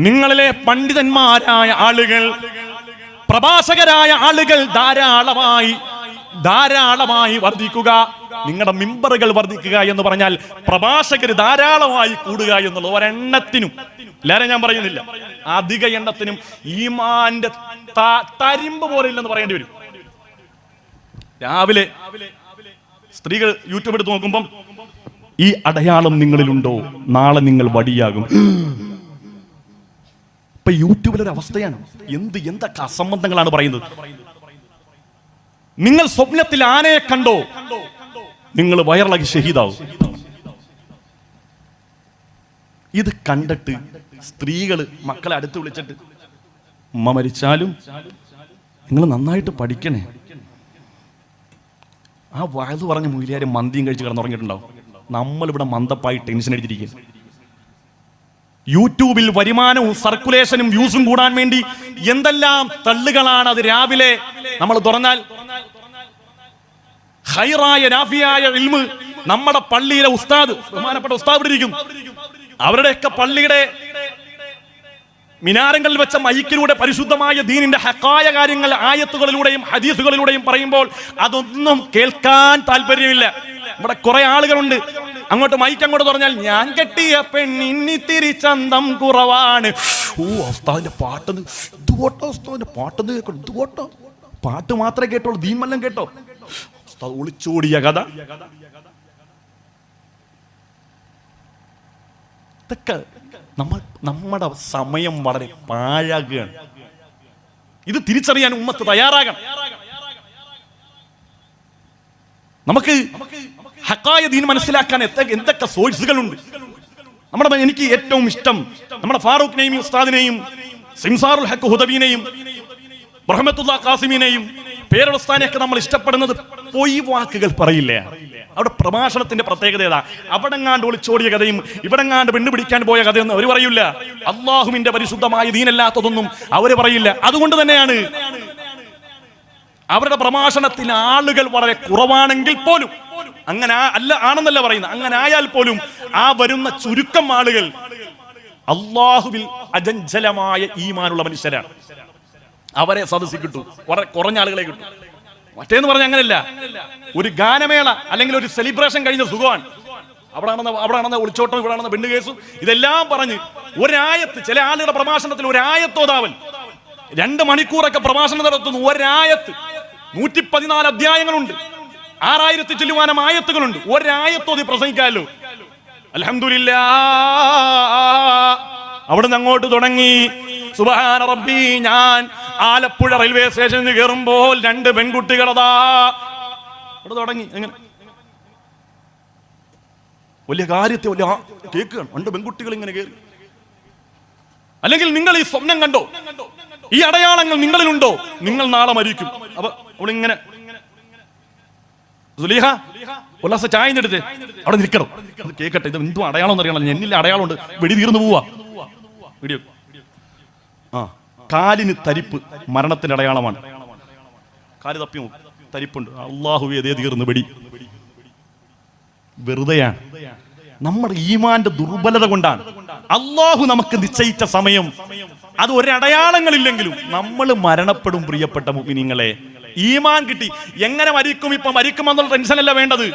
നിങ്ങളിലെ പണ്ഡിതന്മാരായ ആളുകൾ, പ്രഭാഷകരായ ആളുകൾ ധാരാളമായി വർദ്ധിക്കുക. നിങ്ങളുടെ മിമ്പറുകൾ വർദ്ധിക്കുക എന്ന് പറഞ്ഞാൽ പ്രഭാഷകർ ധാരാളമായി കൂടുക എന്നുള്ള ഒരെണ്ണത്തിനും, എല്ലാവരും ഞാൻ പറയുന്നില്ല, അധിക എണ്ണത്തിനും ഈമാന്റെ തരിമ്പ് പോലെ ഇല്ലെന്ന് പറയേണ്ടി വരും. രാവിലെ സ്ത്രീകൾ യൂട്യൂബ് എടുത്ത് നോക്കുമ്പം ഈ അടയാളം നിങ്ങളിലുണ്ടോ, നാളെ നിങ്ങൾ വടിയാകും. ഇപ്പൊ യൂട്യൂബിലൊരു അവസ്ഥയാണ്. എന്തൊക്കെ അസംബന്ധങ്ങളാണ് പറയുന്നത്. നിങ്ങൾ സ്വപ്നത്തിൽ ആനയെ കണ്ടോ, നിങ്ങൾ വയറിളകി ഷഹീദാവും. ഇത് കണ്ടിട്ട് സ്ത്രീകള് മക്കളെ അടുത്ത് വിളിച്ചിട്ട്, ഉമ്മ മരിച്ചാലും നിങ്ങൾ നന്നായിട്ട് പഠിക്കണേ. ആ വയത് പറഞ്ഞ മൂല്യാരും മന്തിയും കഴിച്ച് കിടന്നുറങ്ങിയിട്ടുണ്ടാവും. നമ്മളിവിടെ മന്ദപ്പായി ടെൻഷൻ അടിച്ചിരിക്കുക. യൂട്യൂബിൽ വരുമാനവും സർക്കുലേഷനും വ്യൂസും കൂടാൻ വേണ്ടി എന്തെല്ലാം തള്ളുകളാണ്. അത് രാവിലെ നമ്മൾ തുറന്നാൽ ഖൈറായ നാഫിയായ ഇൽമ് നമ്മുടെ പള്ളിയിലെ ഉസ്താദ്, ബഹുമാനപ്പെട്ട ഉസ്താദ് ഇരിക്കും, അവരുടെയൊക്കെ പള്ളിയുടെ മിനാരങ്ങളിൽ വെച്ച മൈക്കിലൂടെ പരിശുദ്ധമായ ദീനിന്റെ ഹക്കായ കാര്യങ്ങൾ ആയത്തുകളിലൂടെയും ഹദീസുകളിലൂടെയും പറയുമ്പോൾ അതൊന്നും കേൾക്കാൻ താല്പര്യമില്ല. ഇവിടെ കുറെ ആളുകളുണ്ട്, അങ്ങോട്ട് മൈക്ക് അങ്ങോട്ട് പറഞ്ഞാൽ ഞാൻ കെട്ടിയ പെണ്ണിത്തിരി ചന്തം കുറവാണ്. ഉസ്താദിന്റെ പാട്ടെന്ന് ഇതുപോട്ടോ, ഉസ്താദിന്റെ പാട്ടെന്ന് കേൾക്കണം, ഇതുപോട്ടോ. പാട്ട് മാത്രമേ കേട്ടോളൂ, ദീൻമല്ലം കേട്ടോ. ഉസ്താദ് ഒളിച്ചോടിയ കഥ. ഇതൊക്കെ നമ്മുടെ സമയം വളരെ പാഴാകുകയാണ്. ഇത് തിരിച്ചറിയാൻ ഉമ്മത്ത് തയ്യാറാകണം. നമുക്ക് ഹക്കായ ദീൻ മനസ്സിലാക്കാൻ എന്തൊക്കെ സോഴ്സുകളുണ്ട്. എനിക്ക് ഏറ്റവും ഇഷ്ടം നമ്മുടെ ഫാറൂഖ് നഈമി ഉസ്താദിനെയും സിംസാറുൽ ഹഖ് ഹുദവിനെയും റഹ്മത്തുല്ലാ ഖാസിമിനെയും പേരുസ്താനെയൊക്കെ നമ്മൾ ഇഷ്ടപ്പെടുന്നത് പൊയ് വാക്കുകൾ പറയില്ല. അവിടെ പ്രഭാഷണത്തിന്റെ പ്രത്യേകത ഏതാ? അവിടെങ്ങാണ്ട് ഒളിച്ചോടിയ കഥയും ഇവിടെങ്ങാണ്ട് പെണ്ണുപിടിക്കാൻ പോയ കഥയൊന്നും അവർ പറയില്ല. അള്ളാഹുവിന്റെ പരിശുദ്ധമായ ദീനല്ലാത്തതൊന്നും അവര് പറയില്ല. അതുകൊണ്ട് തന്നെയാണ് അവരുടെ പ്രഭാഷണത്തിന് ആളുകൾ വളരെ കുറവാണെങ്കിൽ പോലും, അങ്ങനെ ആണെന്നല്ല പറയുന്നത്, അങ്ങനെ ആയാൽ പോലും ആ വരുന്ന ചുരുക്കം ആളുകൾ അള്ളാഹുവിൽ അജഞ്ചലമായ ഈമാനുള്ള മനുഷ്യരാണ്. അവരെ സദസ്സിൽ കിട്ടൂ, വളരെ കുറഞ്ഞ ആളുകളെ കിട്ടും. മറ്റേന്ന് പറഞ്ഞ അങ്ങനെയല്ല. ഒരു ഗാനമേള അല്ലെങ്കിൽ ഒരു സെലിബ്രേഷൻ കഴിഞ്ഞ സുഖമാണ്. അവിടെ ഒളിച്ചോട്ടം, ഇവിടെ പെണ്ണ് കേസും, ഇതെല്ലാം പറഞ്ഞ് ഒരായത്ത്, ചില ആളുകളുടെ പ്രഭാഷണത്തിൽ ഒരായത്തോതാവൽ 2 മണിക്കൂറൊക്കെ പ്രഭാഷണം നടത്തുന്നു. ഒരായത്ത് 114 അധ്യായങ്ങളുണ്ട്, 6000 ചില്ലുവാനം ആയത്തുകളുണ്ട്. ഒരായത്തോതി പ്രസംഗിക്കാമല്ലോ. അൽഹംദുലില്ലാഹ്. അവിടുന്ന് അങ്ങോട്ട് തുടങ്ങി സുബ്ഹാന റബ്ബി. ഞാൻ ആലപ്പുഴ റെയിൽവേ സ്റ്റേഷനിൽ കയറുമ്പോൾ 2 പെൺകുട്ടികളതാ അവിടെ തുടങ്ങി. എങ്ങനെ വലിയ കാര്യത്തെ വലിയ കേൾക്കുകയാണ്. 2 പെൺകുട്ടികൾ ഇങ്ങനെ കയറി. അല്ലെങ്കിൽ നിങ്ങൾ ഈ സ്വപ്നം കണ്ടോ, ഈ അടയാളങ്ങൾ നിങ്ങളിലുണ്ടോ, നിങ്ങൾ നാളെ മരിക്കും. അപ്പൊ അവളിങ്ങനെ സുലൈഹ ഉല്ലാസ ചായ എടുത്ത് അവിടെ നിൽക്കണം, അത് കേൾക്കട്ടെ, ഇത് എന്തും അടയാളം എന്ന് അറിയണം. എന്നില്ല അടയാളമുണ്ട്, വെടി തീർന്നു പോവാ. വീഡിയോ കാലിന് തരിപ്പ് മരണത്തിന്റെ അടയാളമാണ്. കാല് തപ്പി തരിപ്പുണ്ട്. അല്ലാഹു അതേ തീർന്നു, വെടി വെറുതെയാണ്. നമ്മുടെ ഈമാന്റെ ദുർബലത കൊണ്ടാണ്. അല്ലാഹു നമുക്ക് നിശ്ചയിച്ച സമയം അത് ഒരടയാളങ്ങളില്ലെങ്കിലും നമ്മൾ മരണപ്പെടും. പ്രിയപ്പെട്ട മുഅ്മിനീങ്ങളെ, ഈമാൻ കിട്ടി എങ്ങനെ മരിക്കും, ഇപ്പൊ മരിക്കുമെന്നുള്ള ടെൻഷനല്ല വേണ്ടത്.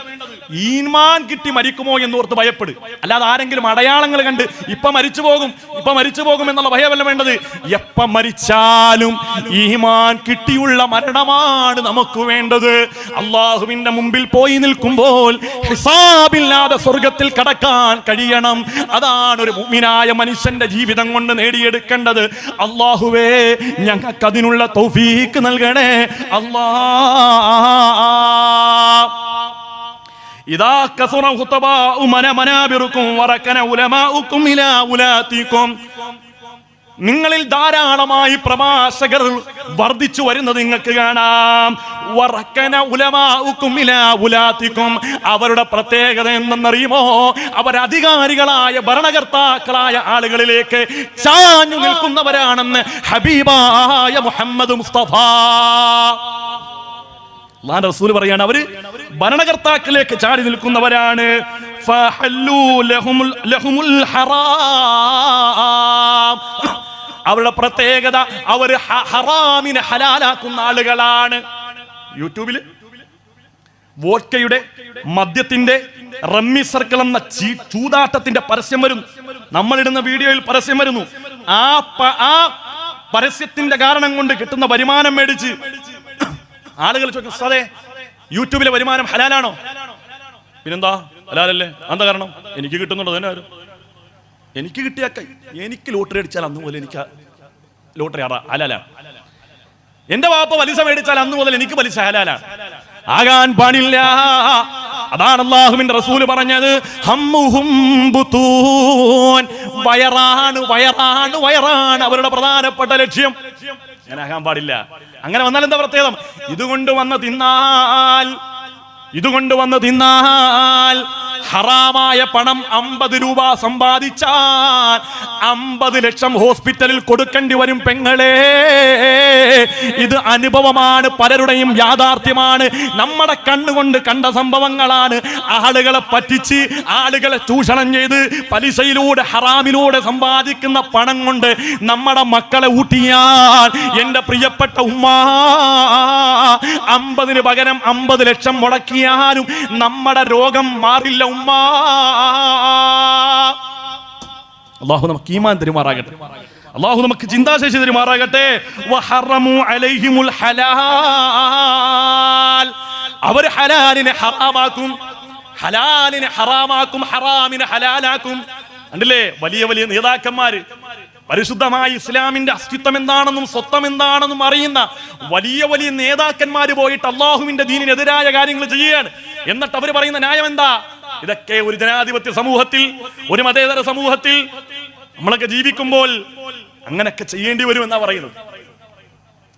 ഈമാൻ കിട്ടി മരിക്കുമോ എന്നോർത്ത് ഭയപ്പെടും. അല്ലാതെ ആരെങ്കിലും അടയാളങ്ങൾ കണ്ട് ഇപ്പൊ മരിച്ചു പോകും എന്നുള്ള ഭയമല്ല വേണ്ടത്. എപ്പ മരിച്ചാലും ഈമാൻ കിട്ടിയുള്ള മരണമാണ് നമുക്ക് വേണ്ടത്. അള്ളാഹുവിന്റെ മുമ്പിൽ പോയി നിൽക്കുമ്പോൾ ഹിസാബില്ലാതെ സ്വർഗത്തിൽ കടക്കാൻ കഴിയണം. അതാണ് ഒരു മുഅ്മിനായ മനുഷ്യന്റെ ജീവിതം കൊണ്ട് നേടിയെടുക്കേണ്ടത്. അള്ളാഹുവേ, ഞങ്ങൾക്ക് അതിനുള്ള തൗഫീഖ് നൽകണേ ഇദാ കസറ ഖുതബാഉ മനാബിറുകും വറകന ഉലമാഉകും ഇലാ ഉലാതികും. നിങ്ങളിൽ ധാരാളമായി പ്രഭാഷകർ വർദ്ധിച്ചു വരുന്നത് നിങ്ങൾക്ക് കാണാം. വറകന ഉലമാഉകും ഇലാ ഉലാതികും. അവരുടെ പ്രത്യേകത എന്തെന്നറിയുമോ? അവരധികാരികളായ ഭരണകർത്താക്കളായ ആളുകളിലേക്ക് ചാഞ്ഞു നിൽക്കുന്നവരാണെന്ന് ഹബീബായ മുഹമ്മദ് മുസ്തഫ അല്ലാഹുവിന്റെ റസൂൽ പറയാണ്, അവര് ഭരണകർത്താക്കളിലേക്ക് ചാടി നിൽക്കുന്നവരാണ്. അവരുടെ പ്രത്യേകത, അവർ ഹറാമിനെ ഹലാലാക്കുന്ന ആളുകളാണ്. യൂട്യൂബില് വോഡ്കയുടെ, മദ്യത്തിന്റെ, റമ്മി സർക്കിൾ എന്ന ചൂതാട്ടത്തിന്റെ പരസ്യം വരുന്നു. നമ്മളിടുന്ന വീഡിയോയിൽ പരസ്യം വരുന്നു. ആ പരസ്യത്തിന്റെ കാരണം കൊണ്ട് കിട്ടുന്ന വരുമാനം മേടിച്ച് ആളുകൾ ചോദിക്കും, അതെ യൂട്യൂബിലെ വരുമാനം ഹലാലാണോ? പിന്നെന്താ ഹലാലല്ലേ? എന്താ കാരണം? എനിക്ക് കിട്ടുന്നുണ്ടോ? തന്നെ ആരും എനിക്ക് കിട്ടിയ, എനിക്ക് ലോട്ടറി അടിച്ചാൽ അന്ന് മുതൽ എനിക്ക് ലോട്ടറി ഹലാല. എന്റെ വാപ്പ പലിശ മേടിച്ചാൽ അന്ന് മുതൽ എനിക്ക് പലിശ ഹലാലാണ്. ആകാൻ പാടില്ല. അതാണ് അല്ലാഹുവിന്റെ റസൂൽ പറഞ്ഞത്, ഹമ്മുഹും ബുതൂൻ, വയറാണ് വയറാണ് വയറാണ് അവരുടെ പ്രധാനപ്പെട്ട ലക്ഷ്യം. അങ്ങനെ ആകാൻ പാടില്ല. അങ്ങനെ വന്നാൽ എന്താ പ്രത്യേകം? ഇതുകൊണ്ട് വന്ന് തിന്നാൽ ഹറാമായ പണം 50 രൂപ സമ്പാദിച്ചാൽ 50 ലക്ഷം ഹോസ്പിറ്റലിൽ കൊടുക്കേണ്ടി വരും പെങ്ങളെ. ഇത് അനുഭവമാണ്, പലരുടെയും യാഥാർത്ഥ്യമാണ്. നമ്മുടെ കണ്ണുകൊണ്ട് കണ്ട സംഭവങ്ങളാണ്. ആളുകളെ പറ്റിച്ച്, ആളുകളെ ചൂഷണം ചെയ്ത്, പലിശയിലൂടെ, ഹറാമിലൂടെ സമ്പാദിക്കുന്ന പണം കൊണ്ട് നമ്മുടെ മക്കളെ ഊട്ടിയാൽ, എന്റെ പ്രിയപ്പെട്ട ഉമ്മ, 50-ന് പകരം 50 ലക്ഷം മുടക്കിയാലും നമ്മുടെ രോഗം മാറില്ല ഉമ്മ. അല്ലാഹു നമുക്ക് ഈമാൻ തരുമാറാകട്ടെ. അല്ലാഹു നമുക്ക് ചിന്താശേഷി തരുമാറാകട്ടെ. വഹറമു അലൈഹിമുൽ ഹലാൽ, അവർ ഹലാലിനെ ഹറാമാക്കും, ഹറാമിനെ ഹലാലാക്കും. കണ്ടില്ലേ, വലിയ വലിയ നേതാക്കന്മാര്, പരിശുദ്ധമായ ഇസ്ലാമിന്റെ അസ്തിത്വം എന്താണെന്നും സ്വത്വം എന്താണെന്നും അറിയുന്ന വലിയ വലിയ നേതാക്കന്മാര് പോയിട്ട് അള്ളാഹുവിന്റെ ദീനിനെതിരായ കാര്യങ്ങൾ ചെയ്യുകയാണ്. എന്നിട്ട് അവർ പറയുന്ന ന്യായം എന്താ? ഇതൊക്കെ ഒരു ജനാധിപത്യ സമൂഹത്തിൽ, ഒരു മതേതര സമൂഹത്തിൽ നമ്മളൊക്കെ ജീവിക്കുമ്പോൾ അങ്ങനെയൊക്കെ ചെയ്യേണ്ടി വരുമെന്നാ പറയുന്നത്.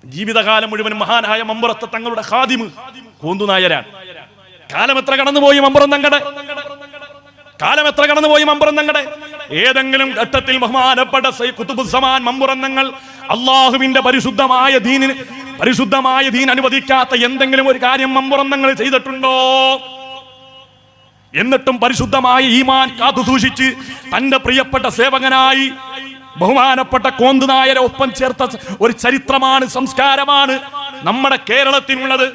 ജീവിതകാലം മുഴുവൻ മഹാനായ മമ്പുറത്തെ തങ്ങളുടെ ഖാദിമ് കോന്തുനായരാണ്. കാലം എത്ര കടന്നുപോയി മമ്പുറം തങ്ങളുടെ ഏതെങ്കിലും ഘട്ടത്തിൽ ബഹുമാനപ്പെട്ട ഖുതുബുസ്സമാൻ മമ്പുറം തങ്ങൾ അള്ളാഹുവിന്റെ പരിശുദ്ധമായ ദീൻ അനുവദിക്കാത്ത എന്തെങ്കിലും ഒരു കാര്യം മമ്പുറം തങ്ങൾ ചെയ്തിട്ടുണ്ടോ? എന്നിട്ടും പരിശുദ്ധമായ ഈമാൻ കാത്തു സൂക്ഷിച്ച് തന്റെ പ്രിയപ്പെട്ട സേവകനായി ബഹുമാനപ്പെട്ട കോന്തുനായരെ ഒപ്പം ചേർത്ത ഒരു ചരിത്രമാണ്, സംസ്കാരമാണ് നമ്മുടെ കേരളത്തിനുള്ളത്.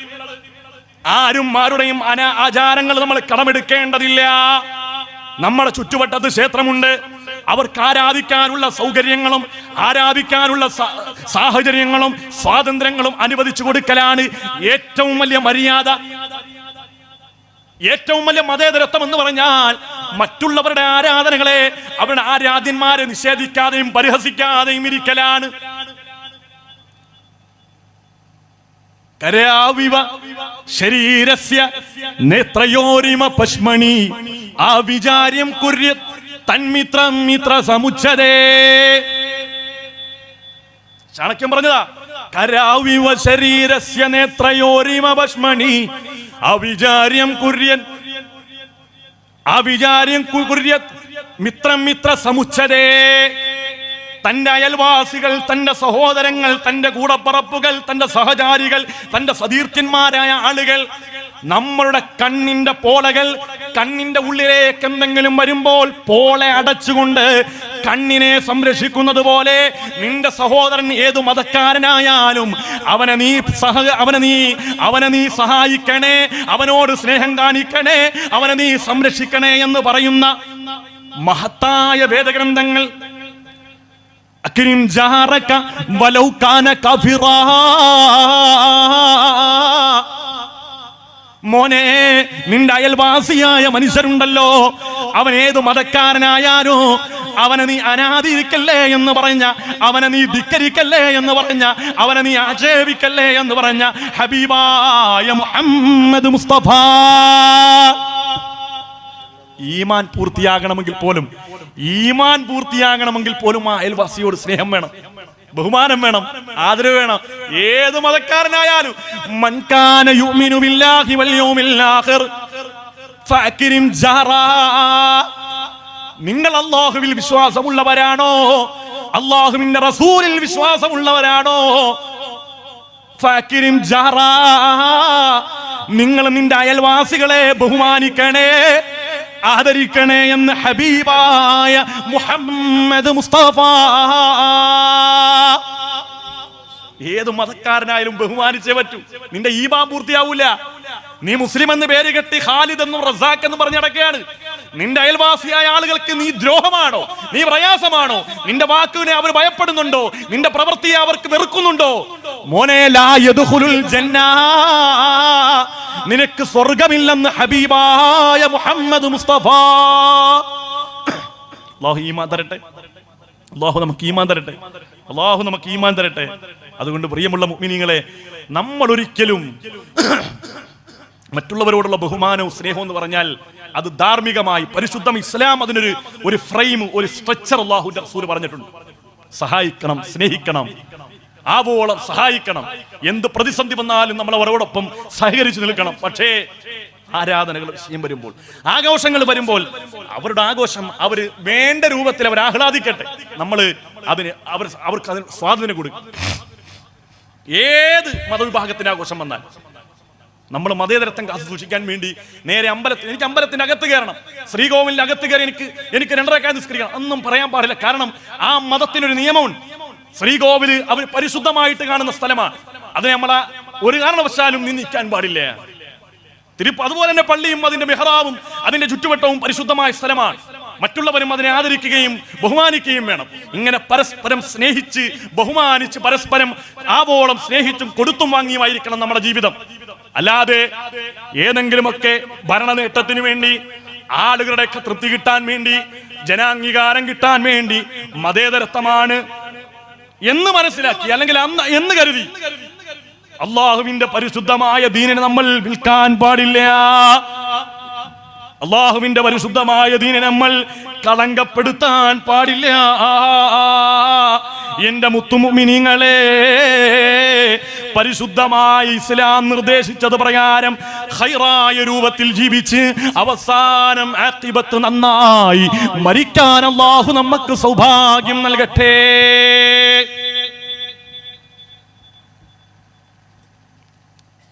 ആരുടെയും ആചാരങ്ങൾ നമ്മൾ കടമെടുക്കേണ്ടതില്ല. നമ്മുടെ ചുറ്റുവട്ടത്ത് ക്ഷേത്രമുണ്ട്. അവർക്ക് ആരാധിക്കാനുള്ള സൗകര്യങ്ങളും ആരാധിക്കാനുള്ള സാഹചര്യങ്ങളും സ്വാതന്ത്ര്യങ്ങളും അനുവദിച്ചു കൊടുക്കലാണ് ഏറ്റവും വലിയ മര്യാദ. ഏറ്റവും വലിയ മതേതരത്വം എന്ന് പറഞ്ഞാൽ മറ്റുള്ളവരുടെ ആരാധനകളെ, അവരുടെ ആരാധ്യന്മാരെ നിഷേധിക്കാതെയും പരിഹസിക്കാതെയും ഇരിക്കലാണ്. കരാവിവ ശരീരസ്യ നേത്രയോരിമ പശ്മണി ആവിചാര്യം കുര്യത് തന്മിത്രം മിത്ര സമുച്ചതേ. ചാണക്യം പറഞ്ഞതാ, കരാവിവ ശരീരസ്യ നേത്രയോരിമ പശ്മണി ആവിചാര്യം കുര്യത് മിത്രം മിത്ര സമുച്ചതേ. തന്റെ അയൽവാസികൾ, തന്റെ സഹോദരങ്ങൾ, തന്റെ കൂടപ്പറപ്പുകൾ, തന്റെ സഹചാരികൾ, തന്റെ സതീർത്ഥ്യന്മാരായ ആളുകൾ, നമ്മളുടെ കണ്ണിന്റെ പോളകൾ, കണ്ണിന്റെ ഉള്ളിലേക്ക് എന്തെങ്കിലും വരുമ്പോൾ പോളെ അടച്ചുകൊണ്ട് കണ്ണിനെ സംരക്ഷിക്കുന്നത് പോലെ നിന്റെ സഹോദരൻ ഏതു മതക്കാരനായാലും അവനെ നീ സഹായിക്കണേ, അവനോട് സ്നേഹം കാണിക്കണേ, അവനെ നീ സംരക്ഷിക്കണേ എന്ന് പറയുന്ന മഹത്തായ വേദഗ്രന്ഥങ്ങൾ. അക്രിം ജാറക വലൗ കാന കാഫിറാ. മോനെ, നിന്റെ അയൽവാസിയായ മനുഷ്യരുണ്ടല്ലോ, അവൻ ഏതു മതക്കാരനായാലോ അവനെ നീ അനാദരിക്കല്ലേ എന്ന് പറഞ്ഞ, അവനെ നീ ധിക്കരിക്കല്ലേ എന്ന് പറഞ്ഞ, അവനെ നീ ആക്ഷേപിക്കല്ലേ എന്ന് പറഞ്ഞ ഹബീബായ മുഹമ്മദ് മുസ്തഫ. ഈമാൻ പൂർത്തിയാകണമെങ്കിൽ പോലും ആ അയൽവാസിയോട് സ്നേഹം വേണം, ബഹുമാനം വേണം, ആദരവ് വേണം. ഏത് മതക്കാരനായാലും മൻ കാന യുഅ്മിനു ബില്ലാഹി വൽ യൗമിൽ ആഖിർ ഫഅക്രിം ജാറാ. നിങ്ങൾ അല്ലാഹുവിൽ വിശ്വാസമുള്ളവരാണോ, അല്ലാഹുവിന്റെ റസൂലിൽ വിശ്വാസമുള്ളവരാണോ, ഫഅക്രിം ജാറാ, നിങ്ങൾ നിന്റെ അയൽവാസികളെ ബഹുമാനിക്കണേ, ആദരിക്കണേ എന്ന് ഹബീബായ മുഹമ്മദ് മുസ്തഫ. ഏത് മതക്കാരനായാലും ബഹുമാനിച്ചേ പറ്റൂ. നിന്റെ ഈമാൻ പൂർത്തിയാവൂല. നീ മുസ്ലിം എന്ന് പേര് കെട്ടി ഖാലിദ് എന്നും റസാഖ് എന്നും പറഞ്ഞ് നടക്കുകയാണ്. നിന്റെ അയൽവാസിയായ ആളുകൾക്ക് നീ ദ്രോഹമാണോ, നീ പ്രയാസമാണോ? നിന്റെ വാക്കിനെ അവർ ഭയപ്പെടുന്നുണ്ടോ? നിന്റെ പ്രവൃത്തിയെ അവർക്ക് വെറുക്കുന്നുണ്ടോ? മോനെ, ലാ യദ്ഖുലുൽ ജന്ന, നിനക്ക് സ്വർഗമില്ലെന്ന് ഹബീബായ മുഹമ്മദ് മുസ്തഫ. അല്ലാഹു ഈമാൻ തരട്ടെ, അല്ലാഹു നമുക്ക് ഈമാൻ തരട്ടെ, അല്ലാഹു നമുക്ക് ഈമാൻ തരട്ടെ. അതുകൊണ്ട് പ്രിയമുള്ള മുഅ്മിനീങ്ങളെ, നമ്മൾ ഒരിക്കലും മറ്റുള്ളവരോടുള്ള ബഹുമാനവും സ്നേഹവും എന്ന് പറഞ്ഞാൽ അത് ധാർമ്മികമായി പരിശുദ്ധം ഇസ്ലാം അതിനൊരു ഫ്രെയിം, ഒരു സ്ട്രക്ചർ അല്ലാഹുവിന്റെ റസൂൽ പറഞ്ഞിട്ടുണ്ട്. സഹായിക്കണം, സ്നേഹിക്കണം, ആവോളം സഹായിക്കണം. എന്ത് പ്രതിസന്ധി വന്നാലും നമ്മൾ അവരോടൊപ്പം സഹകരിച്ചു നിൽക്കണം. പക്ഷേ ആരാധനകൾ വിഷയം വരുമ്പോൾ, ആഘോഷങ്ങൾ വരുമ്പോൾ അവരുടെ ആഘോഷം അവർ വേണ്ട രൂപത്തിൽ അവർ ആഹ്ലാദിക്കട്ടെ. നമ്മൾ അവർക്ക് അതിന് സ്വാതന്ത്ര്യം കൊടുക്കും. ഏത് മതവിഭാഗത്തിന്റെ ആഘോഷം വന്നാൽ നമ്മൾ മതേതരത്വം കാത്തു സൂക്ഷിക്കാൻ വേണ്ടി നേരെ എനിക്ക് അമ്പലത്തിന്റെ അകത്ത് കയറണം, ശ്രീകോവിലിന്റെ അകത്ത് കയറി എനിക്ക് 2 റക്അത്ത് നിസ്കരിക്കണം ഒന്നും പറയാൻ പാടില്ല. കാരണം ആ മതത്തിനൊരു നിയമമുണ്ട്. ശ്രീകോവില് അവർ പരിശുദ്ധമായിട്ട് കാണുന്ന സ്ഥലമാണ്. അതിനെ നമ്മളെ ഒരു കാരണവശാലും നിന്ദിക്കാൻ പാടില്ല. അതുപോലെ തന്നെ പള്ളിയും അതിന്റെ മെഹ്റാബും അതിന്റെ ചുറ്റുവട്ടവും പരിശുദ്ധമായ സ്ഥലമാണ്. മറ്റുള്ളവരും അതിനെ ആദരിക്കുകയും ബഹുമാനിക്കുകയും വേണം. ഇങ്ങനെ പരസ്പരം സ്നേഹിച്ച് ബഹുമാനിച്ച് പരസ്പരം ആവോളം സ്നേഹിച്ചും കൊടുത്തും വാങ്ങിയുമായിരിക്കണം നമ്മുടെ ജീവിതം. അല്ലാതെ ഏതെങ്കിലുമൊക്കെ ഭരണ നേട്ടത്തിന് വേണ്ടി, ആളുകളുടെ തൃപ്തി കിട്ടാൻ വേണ്ടി, ജനാംഗീകാരം കിട്ടാൻ വേണ്ടി മതേതരത്വമാണ് എന്ന് മനസ്സിലാക്കി അല്ലെങ്കിൽ എന്ന് കരുതി അള്ളാഹുവിന്റെ പരിശുദ്ധമായ ദീനിനെ നമ്മൾ വിൽക്കാൻ പാടില്ല. അള്ളാഹുവിന്റെ പരിശുദ്ധമായ ദീനിനെ നമ്മൾ കളങ്കപ്പെടുത്താൻ പാടില്ല. എന്റെ മുത്തുമുഅ്മിനീങ്ങളെ, പരിശുദ്ധമായ ഇസ്ലാം നിർദ്ദേശിച്ചത് പ്രകാരം ഖൈറായ രൂപത്തിൽ ജീവിച്ച് അവസാനം ആഖിബത്ത് നന്നായി മരിക്കാൻ അല്ലാഹു നമുക്ക് സൗഭാഗ്യം നൽകട്ടെ.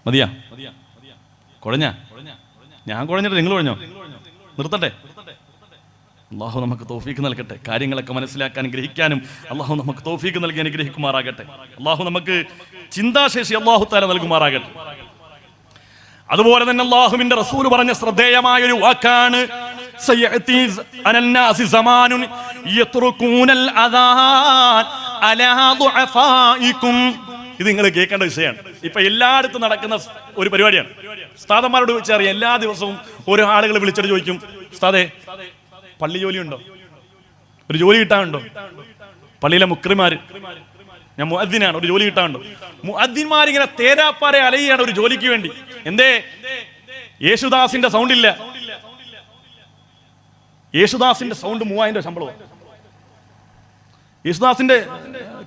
മതിയാ? കുഴഞ്ഞ? ഞാൻ കുഴഞ്ഞിട്ട് നിങ്ങൾ കുഴഞ്ഞോ? നിർത്തട്ടെ. അള്ളാഹു നമുക്ക് തൗഫീഖ് നൽകട്ടെ. കാര്യങ്ങളൊക്കെ മനസ്സിലാക്കാനും ഗ്രഹിക്കാനും അള്ളാഹു നമുക്ക് തൗഫീഖ് നൽകി അനുഗ്രഹിക്കുമാറാകട്ടെ. അള്ളാഹു നമുക്ക് ചിന്താശേഷി അള്ളാഹു തആല നൽകുമാറാകട്ടെ. അതുപോലെ തന്നെ അള്ളാഹുവിന്റെ റസൂൽ പറഞ്ഞ ശ്രദ്ധേയമായ ഒരു വാക്കാണ് സയഅതി അനന്നാസി സമാനുൻ യത്റുകൂനൽ അദാൻ അലാ ദുഅഫായികും. ഇത് നിങ്ങൾ കേൾക്കേണ്ട വിഷയമാണ്. ഇപ്പൊ എല്ലായിടത്തും നടക്കുന്ന ഒരു പരിപാടിയാണ്. ഉസ്താദന്മാരോട് ചോദിച്ചറിയാം, എല്ലാ ദിവസവും ഓരോ ആളുകൾ വിളിച്ചിട്ട് ചോദിക്കും, ഉസ്താദേ പള്ളി ജോലി ഉണ്ടോ, ഒരു ജോലി കിട്ടാനുണ്ടോ? പള്ളിയിലെ മുക്രിമാര്, ഞാൻ മുഅദ്ദിനാണ്, ഒരു ജോലി കിട്ടാനുണ്ടോ? മുഅദ്ദിന്മാരിങ്ങനെ തേരാപ്പാരെ അലയാണ് ഒരു ജോലിക്ക് വേണ്ടി. എന്തേ? യേശുദാസിന്റെ സൗണ്ട് ഇല്ല. യേശുദാസിന്റെ സൗണ്ട് 3000 ശമ്പളമാണ്. യേശുദാസിന്റെ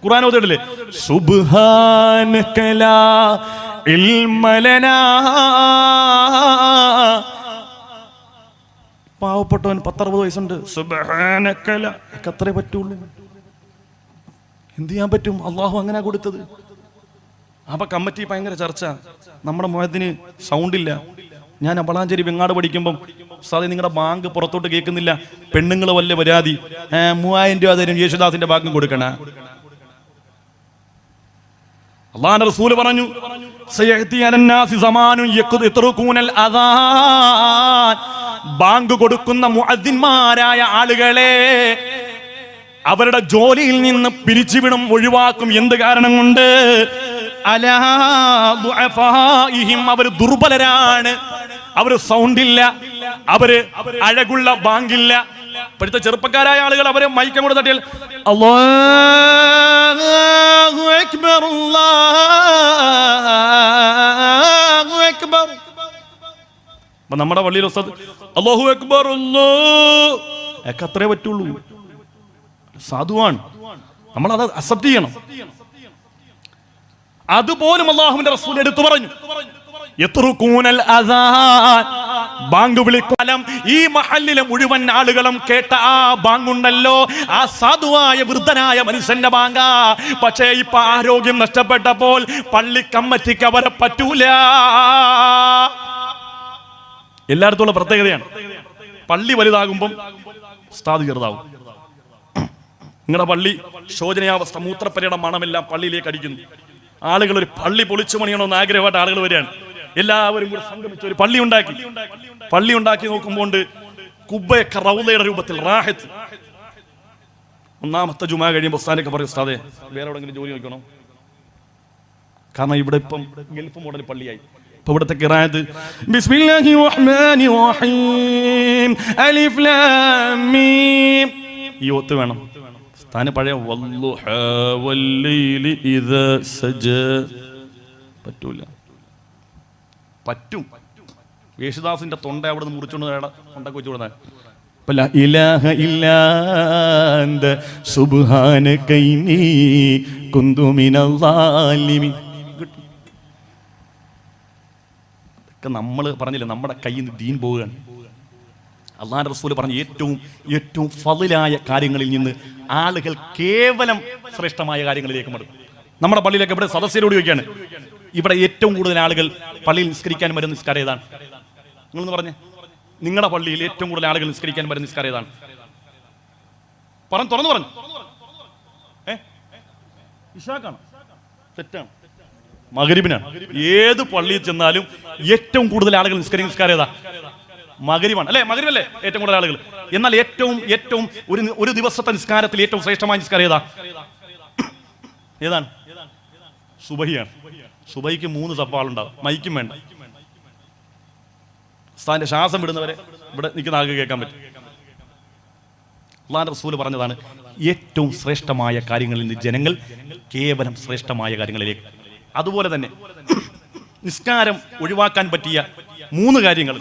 ഖുർആൻ ഓതിയിട്ടില്ലേ, സുബ്ഹാനക ലാ ഇൽമ ലനാ. പാവപ്പെട്ടവൻ 10-60 വയസ്സുണ്ട്, സുബ്ഹാനക ലാ, അത്രേ പറ്റുള്ളൂ. എന്ത് ചെയ്യാൻ പറ്റും? അള്ളാഹു അങ്ങനെ കൊടുത്തത്. അപ്പൊ കമ്മിറ്റി ഭയങ്കര ചർച്ച. നമ്മുടെ മുഅദ്ദിന് സൗണ്ടില്ല. ഞാൻ വളാഞ്ചേരി വെങ്ങാട് പഠിക്കുമ്പം സാധേ നിങ്ങളുടെ ബാങ്ക് പുറത്തോട്ട് കേൾക്കുന്നില്ല, പെണ്ണുങ്ങൾ വല്ല പരാതി, 3000 രൂപ തരും, യേശുദാസിന്റെ ഭാഗം കൊടുക്കണ. അല്ലാഹുവിന്റെ റസൂൽ പറഞ്ഞു, സയഅതി അലന്നാസി സമാനുൻ യത്റുകൂനൽ അദാൻ. ബാങ്ക് കൊടുക്കുന്ന മുഅദ്ദിന്മാരായ ആളുകളെ അവരുടെ ജോലിയിൽ നിന്ന് പിരിച്ചുവിടും, ഒഴിവാക്കും. എന്ത് കാരണം കൊണ്ട്? അലാ ദുഅഫാഇഹിം, അവർ ദുർബലരാണ്, അവര് സൗണ്ടില്ല, അവര് അഴകുള്ള ബാങ്കില്ല. ഇപ്പോഴത്തെ ചെറുപ്പക്കാരായ ആളുകൾ അവരെ മൈക്കം കൂടെ തട്ടിയാൽ അല്ലാഹു അക്ബർ അല്ലാഹു അക്ബർ. അപ്പൊ നമ്മുടെ പള്ളിയിൽ ഉസ്താദ് അല്ലാഹു അക്ബർ ഒക്കെ അത്രേ പറ്റുള്ളൂ. സാധുവാണ്, നമ്മളത് അക്സെപ്റ്റ് ചെയ്യണം. അതുപോലും അല്ലാഹുവിന്റെ റസൂൽ എടുത്തു പറഞ്ഞു, യത്റുകൂനൽ അദാൻ, ബാങ്ക് വിളിക്കാലം ഈ മഹല്ലിലെ മുഴുവൻ ആളുകളും കേട്ട ആ ബാങ്കുണ്ടല്ലോ, ആ സാധുവായ വൃദ്ധനായ മനുഷ്യന്റെ ബാങ്ക. പക്ഷേ ഇപ്പൊ ആരോഗ്യം നഷ്ടപ്പെട്ടപ്പോൾ പള്ളി കമ്മിറ്റിക്ക് അവരെ പറ്റൂല. എല്ലായിടത്തുള്ള പ്രത്യേകതയാണ്. പള്ളി വലുതാകുമ്പം ഉസ്താദ് ചെറുതാവും. നിങ്ങളുടെ പള്ളി ശോചനീയാവസ്ഥ, മൂത്രപ്പരയുടെ മണമെല്ലാം പള്ളിയിലേക്ക് അടിക്കുന്നു. ആളുകൾ ഒരു പള്ളി പൊളിച്ചു പണിയണമെന്ന് ആഗ്രഹമായിട്ട് ആളുകൾ വരികയാണ്. എല്ലാവരും കൂടെ സംഗമിച്ച് ഒരു പള്ളി ഉണ്ടാക്കി നോക്കുമ്പോൾ കുബ്ബയൊക്കെ റൗളയുടെ രൂപത്തിൽ റാഹത്ത്. ഒന്നാമത്തെ ജുമാ കഴിയുമ്പോൾ ഉസ്താദൊക്കെ പറയും, ഉസ്താദേ വേറെ എവിടെയെങ്കിലും ജോലി നോക്കണം, കാരണം ഇവിടെ ഇപ്പം ഗൾഫ് മോഡൽ പള്ളിയായി. ഇപ്പൊ ഇവിടുത്തെ ഖിറാഅത്ത് ബിസ്മില്ലാഹിർ റഹ്മാനിർ റഹീം അലിഫ് ലാം മീം ഈ ഒത്ത് വേണം. സ്ഥാന പഴയ വല്ലുഹാ വല്ലൈലി ഇദാ സജ പറ്റൂല. പറ്റും. യേശുദാസിന്റെ തൊണ്ട അവിടെ നിന്ന് മുറിച്ചുകൊണ്ട് തൊണ്ടക്ക് വെച്ചു കൊടുത്താൽ ലാ ഇലാഹ ഇല്ലാ അന്ത സുബ്ഹാനക ഇന്നി കുന്തു മിനൽ ളാലിമീൻ. ഇതൊക്കെ നമ്മൾ പറഞ്ഞില്ലേ, നമ്മുടെ കയ്യിൽ നിന്ന് ദീൻ പോവുകയാണ്. അല്ലാഹുവിന്റെ റസൂൽ പറഞ്ഞ ഏറ്റവും ഫളിലായ കാര്യങ്ങളിൽ നിന്ന് ആളുകൾ കേവലം ശ്രേഷ്ഠമായ കാര്യങ്ങളിലേക്ക് മടങ്ങും. നമ്മുടെ പള്ളിയിലൊക്കെ ഇവിടെ സദസ്യരോട് ചോദിക്കുകയാണ്, ഇവിടെ ഏറ്റവും കൂടുതൽ ആളുകൾ പള്ളിയിൽ നിസ്കരിക്കാൻ വരുന്ന നിസ്കാരം ഏതാണ്? നിങ്ങളൊന്ന് പറഞ്ഞേ, നിങ്ങളുടെ പള്ളിയിൽ ഏറ്റവും കൂടുതൽ ആളുകൾ നിസ്കരിക്കാൻ വരുന്ന നിസ്കാരം ഏതാണ്? തുറന്നു പറഞ്ഞു. ഇശാഖാണ്? തെറ്റാണ്, മഗ്രിബിനാണ്. ഏത് പള്ളിയിൽ ചെന്നാലും ഏറ്റവും കൂടുതൽ ആളുകൾ നിസ്കരിക്കുന്ന നിസ്കാരം ഏതാ? മഗ്രിബാണ് അല്ലേ? മഗ്രിബല്ലേ ഏറ്റവും കൂടുതൽ ആളുകൾ. എന്നാൽ ഏറ്റവും ഒരു ദിവസത്തെ നിസ്കാരത്തിൽ ഏറ്റവും ശ്രേഷ്ഠമായ നിസ്കാരം ഏതാണ്? സുബഹിയാണ്. സുബഹിക്ക് 3 സഫാളുണ്ടാവും, മൈക്കും വേണ്ട. ഉസ്താദിന്റെ ശ്വാസം വിടുന്നവരെ ഇവിടെ നിൽക്കുന്ന ആൾക്ക് കേൾക്കാൻ പറ്റും. അല്ലാഹുവിന്റെ റസൂൽ പറഞ്ഞതാണ്, ഏറ്റവും ശ്രേഷ്ഠമായ കാര്യങ്ങളിൽ നിന്ന് ജനങ്ങൾ കേവലം ശ്രേഷ്ഠമായ കാര്യങ്ങളിലേക്ക്. അതുപോലെ തന്നെ നിസ്കാരം ഒഴിവാക്കാൻ പറ്റിയ 3 കാര്യങ്ങൾ,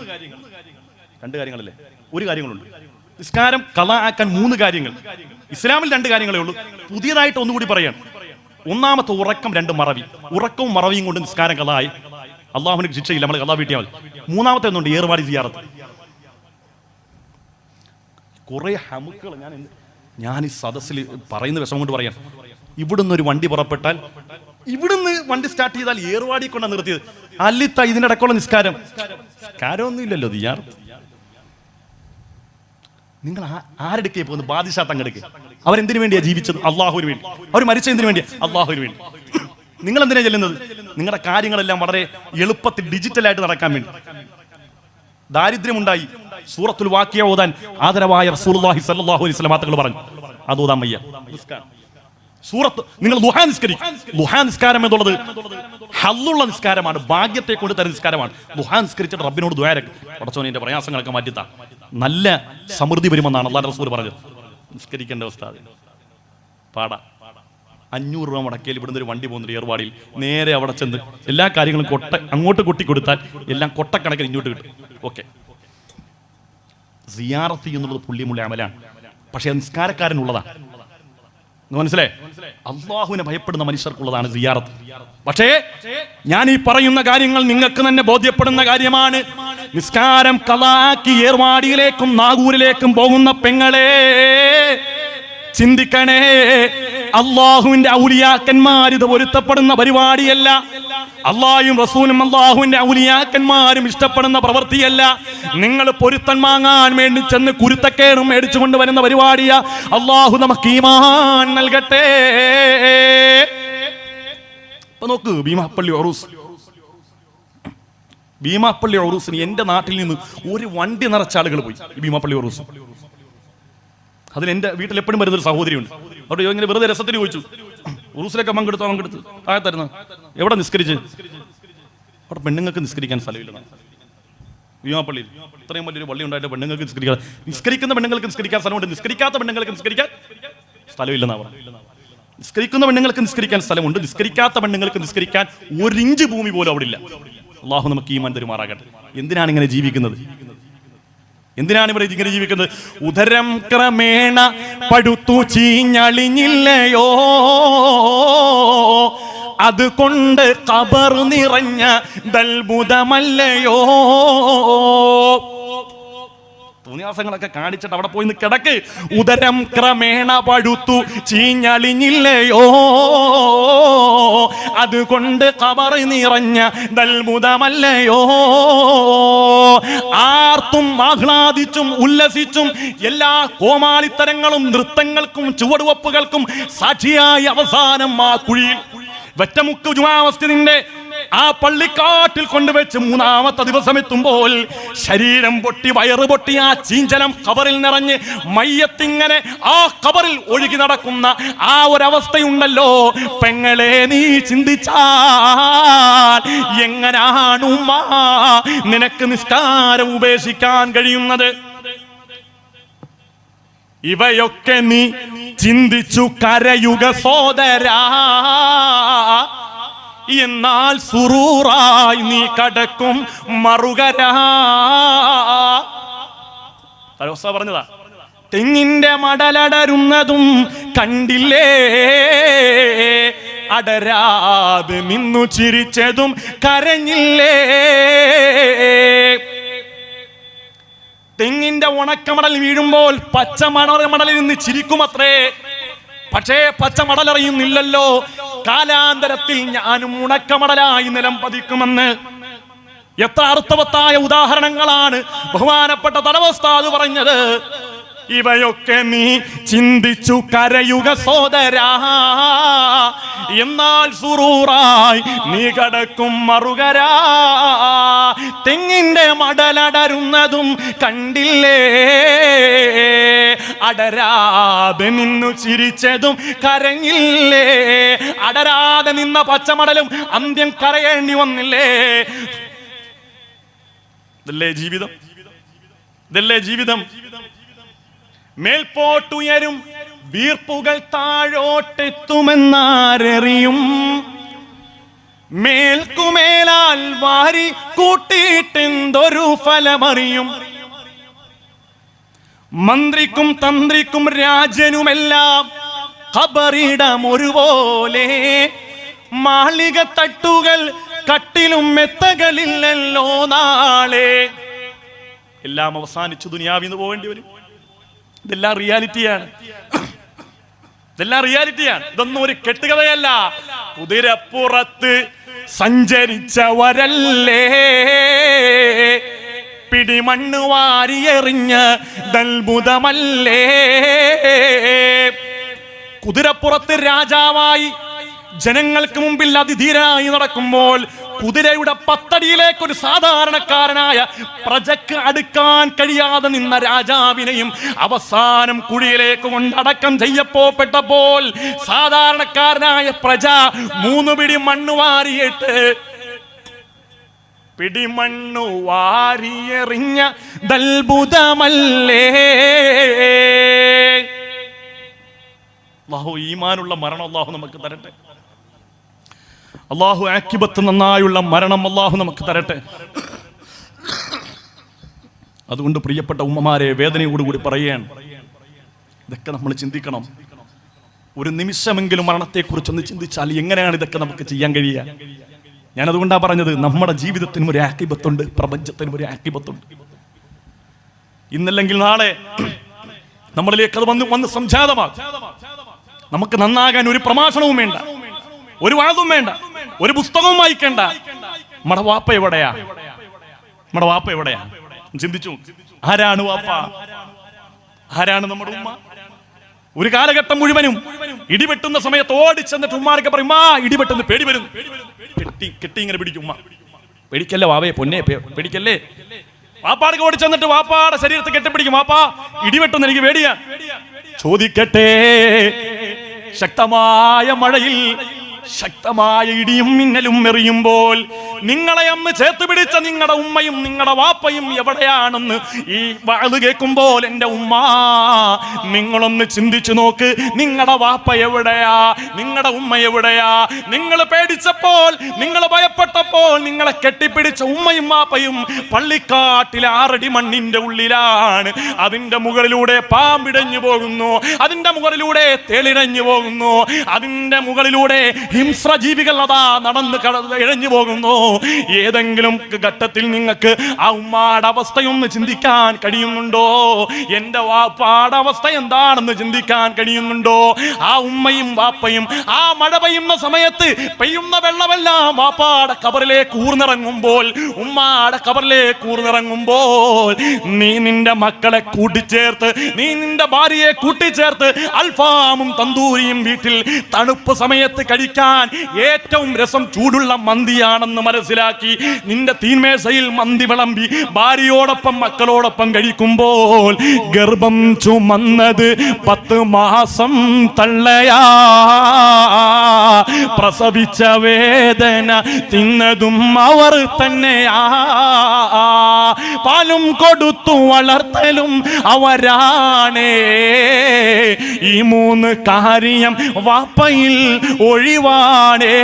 2 കാര്യങ്ങളല്ലേ, 1 കാര്യങ്ങളുണ്ട്. നിസ്കാരം ഖളാ ആക്കാൻ 3 കാര്യങ്ങൾ. ഇസ്ലാമിൽ 2 കാര്യങ്ങളേ ഉള്ളൂ. പുതിയതായിട്ട് ഒന്നുകൂടി പറയാം. ഒന്നാമത്തെ ഉറക്കം, 2 മറവി. ഉറക്കവും മറവിയും കൊണ്ട് നിസ്കാരം ഖളായി, അള്ളാഹുവിന് ശിക്ഷയില്ല, നമ്മൾ ഖളാ വീട്ടിയാൽ മതി. മൂന്നാമത്തെ ഒന്നുണ്ട്, ഏർവാടി സിയാറത്ത്. കുറെ ഹമുക്കൾ ഞാൻ ഈ സദസ്സിൽ പറയുന്ന വിഷമം കൊണ്ട് പറയാം. ഇവിടുന്ന് ഒരു വണ്ടി പുറപ്പെട്ടാൽ, ഇവിടുന്ന് വണ്ടി സ്റ്റാർട്ട് ചെയ്താൽ ഏർവാടി കൊണ്ടാണ് നിർത്തിയത്. അല്ലിത്ത ഇതിന്റെ ഇടയ്ക്കുള്ള നിസ്കാരമൊന്നും ഇല്ലല്ലോ. സിയാറത്ത് നിങ്ങൾ ആരെടുക്കേ പോകുന്നത്? ബാദിഷാ തങ്ങെടുക്കുക. അവരെന്തിനു വേണ്ടിയാ ജീവിച്ചത്? അള്ളാഹുവിന് വേണ്ടി. അവർ മരിച്ച എന്തിനു വേണ്ടിയാ? അള്ളാഹുവിന് വേണ്ടി. നിങ്ങൾ എന്തിനാ ചെല്ലുന്നത്? നിങ്ങളുടെ കാര്യങ്ങളെല്ലാം വളരെ എളുപ്പത്തിൽ ഡിജിറ്റലായിട്ട് നടക്കാൻ വേണ്ടി. ദാരിദ്ര്യമുണ്ടായി, സൂറത്തുൽ വാഖിയ ഓതാൻ ആദരവായ റസൂലുള്ളാഹി സ്വല്ലല്ലാഹു അലൈഹി വസല്ലം തങ്ങൾ പറഞ്ഞു, അത് ഓതാൻ വയ്യ. സൂറത്ത് നിങ്ങൾ ദുഹാ നിസ്കരിക്കും. ദുഹാ നിസ്കാരം എന്നുള്ളത് ഹല്ലുള്ള നിസ്കാരമാണ്, ഭാഗ്യത്തെ കൊണ്ട് തരുന്ന നിസ്കാരമാണ്. ദുഹാ നിസ്കരിച്ചിട്ട് റബ്ബിനോട് ദുആ ചെയ്യ്, പടച്ചോനെ എന്റെ പ്രയാസങ്ങളൊക്കെ മാറ്റിത്താ, നല്ല സമൃദ്ധി വരുമെന്നാണ് അല്ലാഹുവിന്റെ റസൂൽ പറഞ്ഞത്. നിസ്കരിക്കേണ്ട അവസ്ഥ പാടാ. 500 രൂപ മുടക്കിയാൽ ഇവിടുന്ന് ഒരു വണ്ടി പോകുന്നുണ്ട് ഏർവാടിയിൽ, നേരെ അവിടെ ചെന്ന് എല്ലാ കാര്യങ്ങളും അങ്ങോട്ട് കൊട്ടി കൊടുത്താൽ എല്ലാം കൊട്ടക്കണക്കിന് ഇങ്ങോട്ട് കിട്ടും. ഓക്കെ, സിയാറത്ത് എന്നുള്ളത് പുള്ളിമുള്ള അമലാണ്. പക്ഷെ അത് നിസ്കാരക്കാരനുള്ളതാണ്. മനസ്സിലായി? അള്ളാഹുവിനെ ഭയപ്പെടുന്ന മനുഷ്യർക്കുള്ളതാണ് സിയാറത്ത്. പക്ഷേ ഞാൻ ഈ പറയുന്ന കാര്യങ്ങൾ നിങ്ങൾക്ക് തന്നെ ബോധ്യപ്പെടുന്ന കാര്യമാണ്. നിസ്കാരം ഖളാക്കി ഏർവാടിയിലേക്കും നാഗൂരിലേക്കും പോകുന്ന പെങ്ങളെ ചിന്തിക്കണേ, അള്ളാഹുവിന്റെ ഔലിയാക്കന്മാർ ഇത് പൊരുത്തപ്പെടുന്ന പരിപാടിയല്ല. അള്ളാഹും റസൂലും അള്ളാഹുവിന്റെ ഔലിയാക്കന്മാരും ഇഷ്ടപ്പെടുന്ന പ്രവൃത്തിയല്ല. നിങ്ങൾ പൊരുത്തം വാങ്ങാൻ വേണ്ടി ചെന്ന് കുരുത്തക്കേടും മേടിച്ചു കൊണ്ടുവരുന്ന പരിപാടിയാ. അള്ളാഹു നമുക്ക് ഈമാൻ നൽകട്ടെ. ഇപ്പൊ നോക്ക്, ഭീമാപ്പള്ളി ഉറൂസിന് എന്റെ നാട്ടിൽ നിന്ന് ഒരു വണ്ടി നിറച്ച ആളുകൾ പോയി ഭീമാപ്പള്ളി ഉറൂസ്. അതിൽ എന്റെ വീട്ടിൽ എപ്പോഴും വരുന്നൊരു സഹോദരിയുണ്ട്. അവിടെ ഇങ്ങനെ വെറുതെ രസത്തിന് ചോദിച്ചു, ഉറൂസിലൊക്കെ പങ്കെടുത്ത് ആയത്തരുന്ന എവിടെ നിസ്കരിച്ച്? അവിടെ പെണ്ണുങ്ങൾക്ക് നിസ്കരിക്കാൻ സ്ഥലമില്ല. ഭീമാപ്പള്ളിയിൽ ഇത്രയും വലിയൊരു പള്ളി ഉണ്ടായിട്ട് പെണ്ണുങ്ങൾക്ക് നിസ്കരിക്കുന്ന പെണ്ണുങ്ങൾക്ക് നിസ്കരിക്കാൻ സ്ഥലമുണ്ട്, നിസ്കരിക്കാത്ത പെണ്ണുങ്ങൾക്ക് നിസ്കരിക്കാൻ സ്ഥലമില്ലെന്നാ പറഞ്ഞത്. നിസ്കരിക്കുന്ന പെണ്ണുങ്ങൾക്ക് നിസ്കരിക്കാൻ സ്ഥലമുണ്ട്, നിസ്കരിക്കാത്ത പെണ്ണുങ്ങൾക്ക് നിസ്കരിക്കാൻ 1 ഇഞ്ച് ഭൂമി പോലും അവിടെ ഇല്ല. അള്ളാഹു നമുക്ക് ഈമാൻ തരുമാറാകട്ടെ. എന്തിനാണ് ഇങ്ങനെ ജീവിക്കുന്നത്? എന്തിനാണ് ഇവിടെ ഇങ്ങനെ ജീവിക്കുന്നത്? ഉദരം ക്രമേണ പടുത്തു ചീഞ്ഞളിഞ്ഞില്ലയോ, അതുകൊണ്ട് ഖബർ നിറഞ്ഞ ദൽബുദമല്ലയോ. തോന്നിയാസങ്ങളൊക്കെ കാണിച്ചിട്ട് അവിടെ പോയി കിടക്ക്. ഉദരം ക്രമേണ പഴുത്തു ചീഞ്ഞളിഞ്ഞില്ലയോ, അതുകൊണ്ട് ഖബർ നിറഞ്ഞ ദൽമുദമല്ലയോ. ആർത്തും ആഹ്ലാദിച്ചും ഉല്ലസിച്ചും എല്ലാ കോമാളിത്തരങ്ങളും നൃത്തങ്ങൾക്കും ചുവടുവപ്പുകൾക്കും സാക്ഷിയായി അവസാനം ആ കുഴിയിൽ വെറ്റമുക്ക് ജുമാ മസ്ജിദിന്റെ ആ പള്ളിക്കാട്ടിൽ കൊണ്ടുവച്ച് മൂന്നാമത്തെ ദിവസം എത്തുമ്പോൾ ശരീരം പൊട്ടി വയറ് പൊട്ടി ആ ചീഞ്ചലം ഖബറിൽ നിറഞ്ഞ് മയ്യത്തിങ്ങനെ ആ ഖബറിൽ ഒഴുകി നടക്കുന്ന ആ ഒരവസ്ഥയുണ്ടല്ലോ പെങ്ങളെ, നീ ചിന്തിച്ചാൽ എങ്ങനാണ് ഉമ്മ നിനക്ക് നിസ്കാരം ഉപേക്ഷിക്കാൻ കഴിയുന്നത്? ഇവയൊക്കെ നീ ചിന്തിച്ചു കരയുക സോദരാ, എന്നാൽ സുറൂറായി നീ കടക്കും മറുകരാ. പറഞ്ഞതാ, തെങ്ങിന്റെ മടലടരുന്നതും കണ്ടില്ലേ, അടരാതെ നിന്നു ചിരിച്ചതും കരഞ്ഞില്ലേ. തെങ്ങിന്റെ ഉണക്കമടൽ വീഴുമ്പോൾ പച്ചമടലിൽ നിന്ന് ചിരിക്കുമത്രേ. പക്ഷേ പച്ചമടലറിയുന്നില്ലല്ലോ കാലാന്തരത്തിൽ ഞാനും ഉണക്കമടലായി നിലം പതിക്കുമെന്ന്. എത്ര അർത്ഥവത്തായ ഉദാഹരണങ്ങളാണ് ബഹുമാനപ്പെട്ട തടവസ്ഥാദ് പറഞ്ഞത്. ഇവയൊക്കെ നീ ചിന്തിച്ചു കരയുക സോദരാ, എന്നാൽ സുറൂറായി നീ കടക്കും മറുകരാ. തെങ്ങിന്റെ മടലടരുന്നതും കണ്ടില്ലേ, അടരാതെ നിന്നു ചിരിച്ചതും കരഞ്ഞില്ലേ. അടരാതെ നിന്ന പച്ചമടലും അന്ത്യം കരയേണ്ടി വന്നില്ലേ. ഇതല്ലേ ജീവിതം, ഇതല്ലേ ജീവിതം. മേൽപോട്ടുയരും വീർപ്പുകൾ താഴോട്ടെത്തുമെന്നാരറിയും, മേൽക്കുമേലാൽ വാരി കൂട്ടിയിട്ടെന്തൊരു ഫലമറിയും. മന്ത്രിക്കും തന്ത്രിക്കും രാജനുമെല്ലാം ഖബറിടം ഒരുപോലെ, മാളിക തട്ടുകൾ കട്ടിലും മെത്തകളില്ലല്ലോ നാളെ. എല്ലാം അവസാനിച്ചു ദുനിയാവിന്ന് പോകേണ്ടി വരും. ഇതെല്ലാം റിയാലിറ്റിയാണ്, ഇതെല്ലാം റിയാലിറ്റിയാണ്. ഇതൊന്നും ഒരു കെട്ടുകഥയല്ല. കുതിരപ്പുറത്ത് സഞ്ചരിച്ചവരല്ലേ പിടിമണ്ണ് വാരിയെറിഞ്ഞ ദൽബുദമല്ലേ. കുതിരപ്പുറത്ത് രാജാവായി ജനങ്ങൾക്ക് മുമ്പിൽ അതിധീരനായി നടക്കുമ്പോൾ കുതിരയുടെ പത്തടിയിലേക്ക് ഒരു സാധാരണക്കാരനായ പ്രജക്ക് അടുക്കാൻ കഴിയാതെ നിന്ന രാജാവിനെയും അവസാനം കുഴിയിലേക്ക് കൊണ്ടടക്കം ചെയ്യപ്പെട്ടപ്പോൾ സാധാരണക്കാരനായ പ്രജ 3 പിടി മണ്ണ് വാരിയിട്ട് പിടിമണ്ണു വാരിയെറിഞ്ഞ ദൽബുദമല്ലേ. അല്ലാഹു ഈമാനുള്ള മരണം അല്ലാഹു നമുക്ക് തരട്ടെ. അല്ലാഹു ആഖിബത്ത് നന്നായുള്ള മരണം അല്ലാഹു നമുക്ക് തരട്ടെ. അതുകൊണ്ട് പ്രിയപ്പെട്ട ഉമ്മമാരെ, വേദനയോടുകൂടി പറയുകയാണ്, ഇതൊക്കെ നമ്മൾ ചിന്തിക്കണം. ഒരു നിമിഷമെങ്കിലും മരണത്തെക്കുറിച്ചൊന്ന് ചിന്തിച്ചാൽ എങ്ങനെയാണ് ഇതൊക്കെ നമുക്ക് ചെയ്യാൻ കഴിയുക? ഞാൻ അതുകൊണ്ടാണ് പറഞ്ഞത്, നമ്മുടെ ജീവിതത്തിനും ഒരു ആഖിബത്തുണ്ട്, പ്രപഞ്ചത്തിനും ഒരു ആഖിബത്തുണ്ട്. ഇന്നല്ലെങ്കിൽ നാളെ നമ്മളിലേക്ക് അത് വന്ന് സംജാതമാകും. നമുക്ക് നന്നാകാൻ ഒരു പ്രഭാഷണവും വേണ്ട, ഒരു വാദവും വേണ്ട, ഒരു പുസ്തകവും വായിക്കേണ്ട. നമ്മുടെ വാപ്പ എവിടെയാ? നമ്മുടെ വാപ്പ എവിടെയാ? ചിന്തിച്ചു, ആരാണ് വാപ്പ? ആരാണ് നമ്മുടെ ഉമ്മ? ഒരു കാലഘട്ടം മുഴുവനും ഇടിവെട്ടുന്ന സമയത്ത് ഓടിച്ചെന്നിട്ട് ഉമ്മാരൊക്കെ പറയും, ആ ഇടിവെട്ടുന്ന പേടി വരുന്നു. കെട്ടി ഇങ്ങനെ പിടിക്കും ഉമ്മ. പേടിക്കല്ലേ വാവേ, പൊന്നെ പേടിക്കല്ലേ. വാപ്പാടൊക്കെ ഓടിച്ചെന്നിട്ട് വാപ്പാടെ ശരീരത്തെ കെട്ടിപ്പിടിക്കും, വാപ്പാ ഇടിവെട്ടുന്ന എനിക്ക് പേടിയാ. ചോദിക്കട്ടെ, ശക്തമായ മഴയിൽ ശക്തമായ ഇടിയും മിന്നലും എറിയുമ്പോൾ നിങ്ങളെ അന്ന് ചേർത്ത് പിടിച്ച നിങ്ങളുടെ ഉമ്മയും നിങ്ങളുടെ വാപ്പയും എവിടെയാണെന്ന് ഈ വാഴ് കേൾക്കുമ്പോൾ എൻ്റെ ഉമ്മ, നിങ്ങളൊന്ന് ചിന്തിച്ചു നോക്ക്. നിങ്ങളുടെ വാപ്പ എവിടെയാ? നിങ്ങളുടെ ഉമ്മ എവിടെയാ? നിങ്ങൾ പേടിച്ചപ്പോൾ, നിങ്ങൾ ഭയപ്പെട്ടപ്പോൾ നിങ്ങളെ കെട്ടിപ്പിടിച്ച ഉമ്മയും വാപ്പയും പള്ളിക്കാട്ടിലെ 6 അടി മണ്ണിന്റെ ഉള്ളിലാണ്. അതിന്റെ മുകളിലൂടെ പാമ്പിടഞ്ഞു പോകുന്നു, അതിന്റെ മുകളിലൂടെ തേളിടഞ്ഞു പോകുന്നു, അതിന്റെ മുകളിലൂടെ ഹിംസ്ര ജീവികൾ അതാ നടന്ന് ഇഴഞ്ഞു പോകുന്നു. ഏതെങ്കിലും ഘട്ടത്തിൽ നിങ്ങൾക്ക് ആ ഉമ്മാടെ അവസ്ഥയൊന്ന് ചിന്തിക്കാൻ കഴിയുന്നുണ്ടോ? എന്റെ വാപ്പാടെ അവസ്ഥ എന്താണെന്ന് ചിന്തിക്കാൻ കഴിയുന്നുണ്ടോ? ആ ഉമ്മയും വാപ്പയും ആ മഴ പെയ്യുന്ന സമയത്ത് പെയ്യുന്ന വെള്ളമെല്ലാം വാപ്പാടെ കബറിലേക്ക് ഊർന്നിറങ്ങുമ്പോൾ, ഉമ്മാടെ കബറിലേക്ക് ഊർന്നിറങ്ങുമ്പോൾ, നീ നിന്റെ മക്കളെ കൂട്ടിച്ചേർത്ത്, നീ നിന്റെ ഭാര്യയെ കൂട്ടിച്ചേർത്ത് അൽഫാമും തന്തൂരിയും വീട്ടിൽ തണുപ്പ് സമയത്ത് കഴിക്കാൻ ഏറ്റവും രസം ചൂടുള്ള മന്തിയാണെന്ന് മനസ്സിലാക്കി നിന്റെ തീന്മേശയിൽ മന്തി വിളമ്പി ഭാര്യയോടൊപ്പം മക്കളോടൊപ്പം കഴിക്കുമ്പോൾ, ഗർഭം ചുമന്നത് 10 മാസം തള്ളയാ, പ്രസവിച്ച വേദന തിന്നതും അവർ തന്നെയാ, പാലും കൊടുത്തു വളർത്തലും അവരാണേ, ഈ 3 കാര്യം വാപ്പയിൽ ഒഴിവാണേ.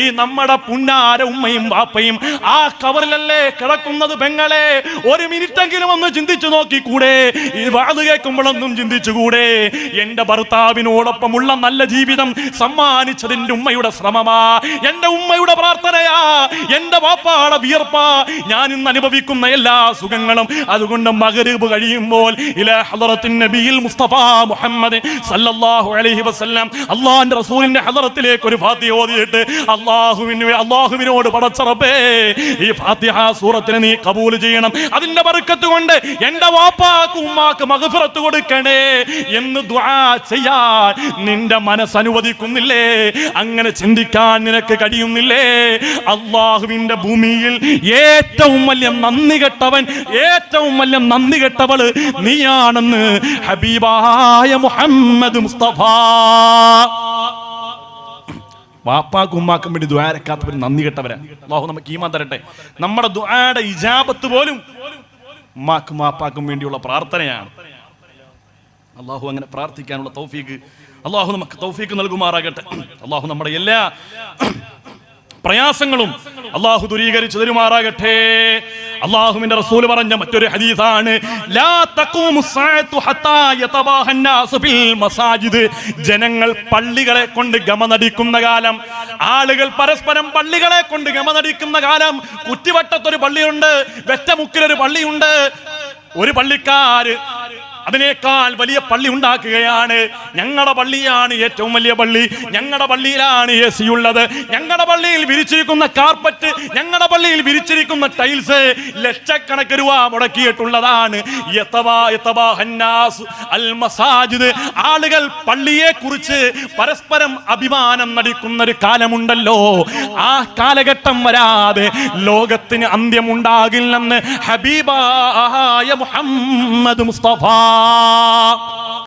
ഈ നമ്മുടെ പുന്നാര ഉമ്മയും വാപ്പയും ആ കവറിലല്ലേ കിടക്കുന്നത് പെങ്ങളെ? ഒരു മിനിറ്റെങ്കിലും ഒന്ന് ചിന്തിച്ചു നോക്കിക്കൂടെ? ഈ വാത് കേൾക്കുമ്പോഴൊന്നും ചിന്തിച്ചുകൂടെ? എന്റെ ഭർത്താവിനോടൊപ്പമുള്ള നല്ല ജീവിതം സമ്മാനിച്ചതിന്റെ ഉമ്മയുടെ ശ്രമമാ, എന്റെ ഉമ്മയുടെ പ്രാർത്ഥനയാ, എന്റെ വാപ്പാടെ വിയർപ്പാ ഞാൻ ഇന്ന് അനുഭവിക്കുന്ന എല്ലാ സുഖങ്ങളും. അതുകൊണ്ട് മഗ്രിബ് കഴിയുമ്പോൾ ഇലാ ഹളറത്തിൻ നബിയിൽ മുസ്തഫ മുഹമ്മദ് സല്ലല്ലാഹു അലൈഹി വസല്ലം അല്ലാഹുവിന്റെ റസൂലിന്റെ ഹളറത്തിലേക്ക് ഒരു ഫാത്തിഹ ഓതിയിട്ട് അല്ലാഹുവിനോട് പടച്ച റബ്ബേ, ഈ ഫാത്തിഹ സൂറത്തിനെ നീ കബൂൽ ചെയ്യണം, അതിന്റെ ബർക്കത്ത് കൊണ്ട് എന്റെ വാപ്പാക്ക് ഉമ്മാക്ക് മഗ്ഫിറത്ത് കൊടുക്കണേ എന്ന് ദുആ ചെയ്യാൻ നിന്റെ മനസ്സ് അനുവദിക്കുന്നില്ലേ? അങ്ങനെ ചിന്തിക്കാൻ നിനക്ക് കഴിയുന്നില്ലേ? അല്ലാഹുവിന്റെ ഭൂമിയിൽ ഏറ്റവും വലിയ നന്ദി കെട്ടവൻ, ഏറ്റവും വലിയ നന്ദി കെട്ടവള് നീയാണെന്ന് ഹബീബായ മുഹമ്മദ് മുസ്തഫ. വാപ്പാക്കും ഉമ്മാക്കും വേണ്ടി ദുആരക്കാത്തവർ നന്ദി കെട്ടവരാ. അല്ലാഹു നമുക്ക് ഈമാൻ തരട്ടെ. നമ്മുടെ ദുആയുടെ ഇജാബത്ത് പോലും ഉമ്മാക്കും വാപ്പാക്കും വേണ്ടിയുള്ള പ്രാർത്ഥനയാണ്. അല്ലാഹു അങ്ങനെ പ്രാർത്ഥിക്കാനുള്ള തൗഫീഖ് അല്ലാഹു നമുക്ക് തൗഫീഖ് നൽകുമാറാകട്ടെ. അല്ലാഹു നമ്മുടെ എല്ലാ പ്രയാസങ്ങളും അല്ലാഹു ദൂരീകരിച്ചു തരുമാറാകട്ടെ. അല്ലാഹുവിന്റെ റസൂൽ പറഞ്ഞ മറ്റൊരു ഹദീസാണ്, ലാ തഖൂമു സ്സാഅതു ഹത്താ യതബാഹൻ നാസു ഫിൽ മസാജിദ്. ജനങ്ങൾ പള്ളികളെ കൊണ്ട് ഗമനടിക്കുന്ന കാലം, ആളുകൾ പരസ്പരം പള്ളികളെ കൊണ്ട് ഗമനടിക്കുന്ന കാലം. കുറ്റിവട്ടത്തൊരു പള്ളിയുണ്ട്, വെറ്റമുക്കിലൊരു പള്ളിയുണ്ട്. ഒരു പള്ളിക്കാര് അതിനേക്കാൾ വലിയ പള്ളി ഉണ്ടാക്കുകയാണ്. ഞങ്ങളുടെ പള്ളിയാണ് ഏറ്റവും വലിയ പള്ളി, ഞങ്ങളുടെ പള്ളിയിലാണ് AC ഉള്ളത്, ഞങ്ങളുടെ പള്ളിയിൽ വിരിച്ചിരിക്കുന്ന കാർപ്പറ്റ്, ഞങ്ങളുടെ പള്ളിയിൽ വിരിച്ചിരിക്കുന്ന ടൈൽസ് ലക്ഷക്കണക്കിന് രൂപ മുടക്കിയിട്ടുള്ളതാണ്. ആളുകൾ പള്ളിയെ കുറിച്ച് പരസ്പരം അഭിമാനം നടിക്കുന്ന ഒരു കാലമുണ്ടല്ലോ, ആ കാലഘട്ടം വരാതെ ലോകത്തിന് അന്ത്യമുണ്ടാകില്ലെന്ന് ഹബീബായ മുഹമ്മദ് മുസ്തഫ